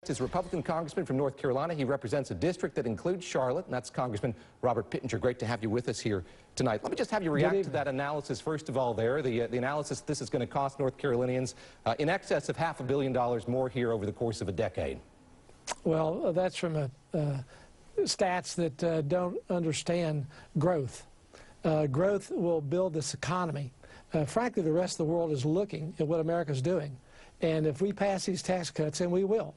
Is a Republican congressman from North Carolina. He represents a district that includes Charlotte, and that's Congressman Robert Pittenger. Great to have you with us here tonight. Let me just have you react to that analysis, first of all, there. The analysis, this is going to cost North Carolinians in excess of $500 million more here over the course of a decade. Well, that's from stats that don't understand growth. Growth will build this economy. Frankly, the rest of the world is looking at what America's doing. And if we pass these tax cuts, and we will,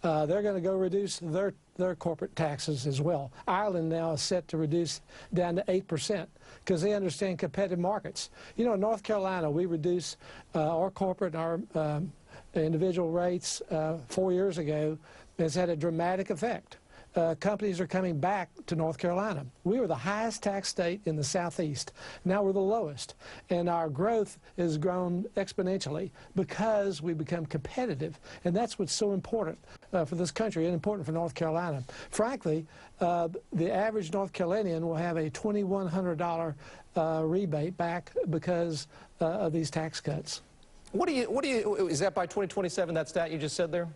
they're going to go reduce their corporate taxes as well. Ireland now is set to reduce down to 8% because they understand competitive markets. You know, in North Carolina, we reduced our corporate and our individual rates 4 years ago. It's had a dramatic effect. Companies are coming back to North Carolina. We were the highest tax state in the Southeast. Now we're the lowest. And our growth has grown exponentially because we become competitive. And that's what's so important for this country and important for North Carolina. Frankly, the average North Carolinian will have a $2,100 rebate back because of these tax cuts. Is that by 2027, that stat you just said there?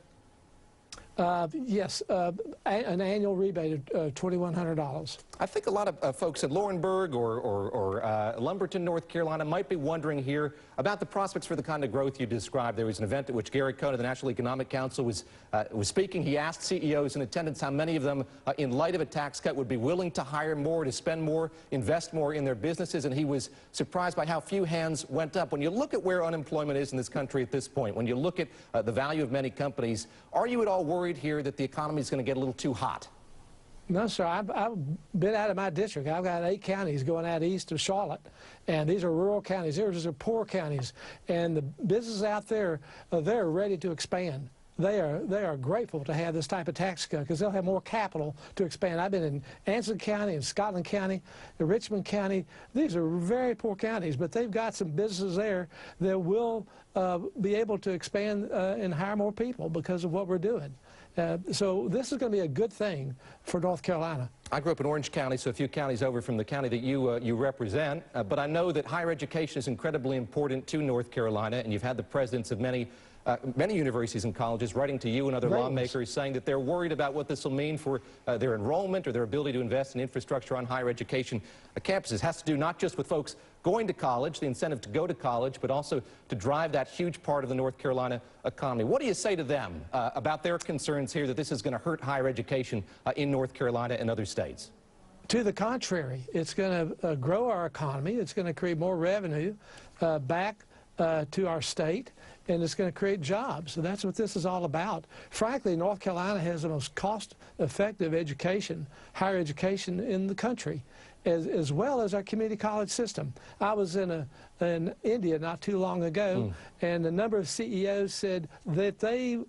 Yes, an annual rebate of $2,100. I think a lot of folks in Laurinburg or Lumberton, North Carolina might be wondering here about the prospects for the kind of growth you described. There was an event at which Gary Cohn of the National Economic Council was speaking. He asked CEOs in attendance how many of them, in light of a tax cut, would be willing to hire more, to spend more, invest more in their businesses, and he was surprised by how few hands went up. When you look at where unemployment is in this country at this point, when you look at the value of many companies, are you at all worried here that the economy is going to get a little too hot? No, sir. I've been out of my district. I've got 8 counties going out east of Charlotte, and these are rural counties. These are poor counties, and the businesses out there, they're ready to expand. They are grateful to have this type of tax cut because they'll have more capital to expand. I've been in Anson County and Scotland County, and Richmond County. These are very poor counties, but they've got some businesses there that will be able to expand and hire more people because of what we're doing. So this is going to be a good thing for North Carolina. I grew up in Orange County, so a few counties over from the county that you represent, but I know that higher education is incredibly important to North Carolina, and you've had the presidents of many universities and colleges writing to you and other lawmakers saying that they're worried about what this will mean for their enrollment or their ability to invest in infrastructure on higher education campuses. It has to do not just with folks going to college, the incentive to go to college, but also to drive that huge part of the North Carolina economy. What do you say to them about their concerns here that this is going to hurt higher education in North Carolina and other states? To the contrary, it's going to grow our economy. It's going to create more revenue back to our state, and it's going to create jobs. So that's what this is all about. Frankly, North Carolina has the most cost-effective education, higher education in the country, as well as our community college system. I was in India not too long ago, and a number of CEOs said that they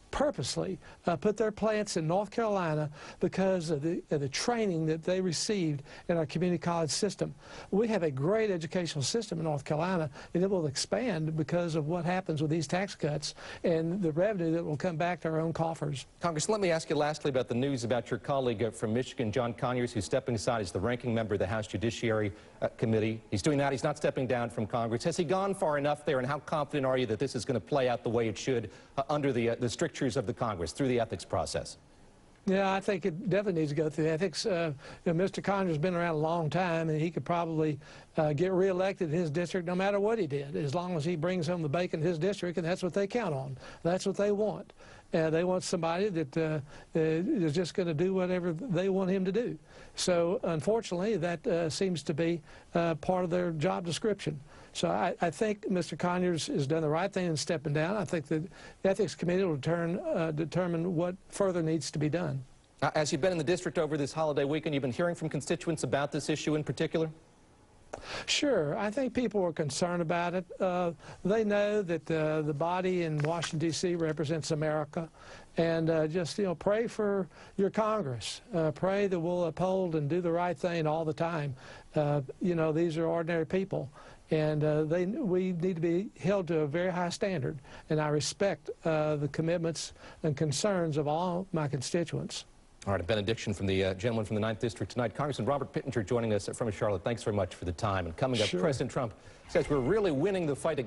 purposely put their plants in North Carolina because of the training that they received in our community college system. We have a great educational system in North Carolina, and it will expand because of what happens with these tax cuts and the revenue that will come back to our own coffers. Congressman, let me ask you lastly about the news about your colleague from Michigan, John Conyers, who's stepping aside as the ranking member of the House Judiciary Committee. He's doing that. He's not stepping down from Congress. Has he gone far enough there, and how confident are you that this is going to play out the way it should under the strictures of the Congress, through the ethics process? Yeah, I think it definitely needs to go through ethics. Mr. Conyers has been around a long time, and he could probably get reelected in his district no matter what he did, as long as he brings home the bacon in his district, and that's what they count on. That's what they want. They want somebody that is just going to do whatever they want him to do. So, unfortunately, that seems to be part of their job description. So I think Mr. Conyers has done the right thing in stepping down. I think the Ethics Committee will determine what further needs to be done. As you've been in the district over this holiday weekend, you've been hearing from constituents about this issue in particular? Sure. I think people are concerned about it. They know that the body in Washington, D.C. represents America. And just, pray for your Congress. Pray that we'll uphold and do the right thing all the time. These are ordinary people. And we need to be held to a very high standard. And I respect the commitments and concerns of all my constituents. All right, a benediction from the gentleman from the 9th District tonight. Congressman Robert Pittenger joining us from Charlotte. Thanks very much for the time. And coming up, President Trump says we're really winning the fight against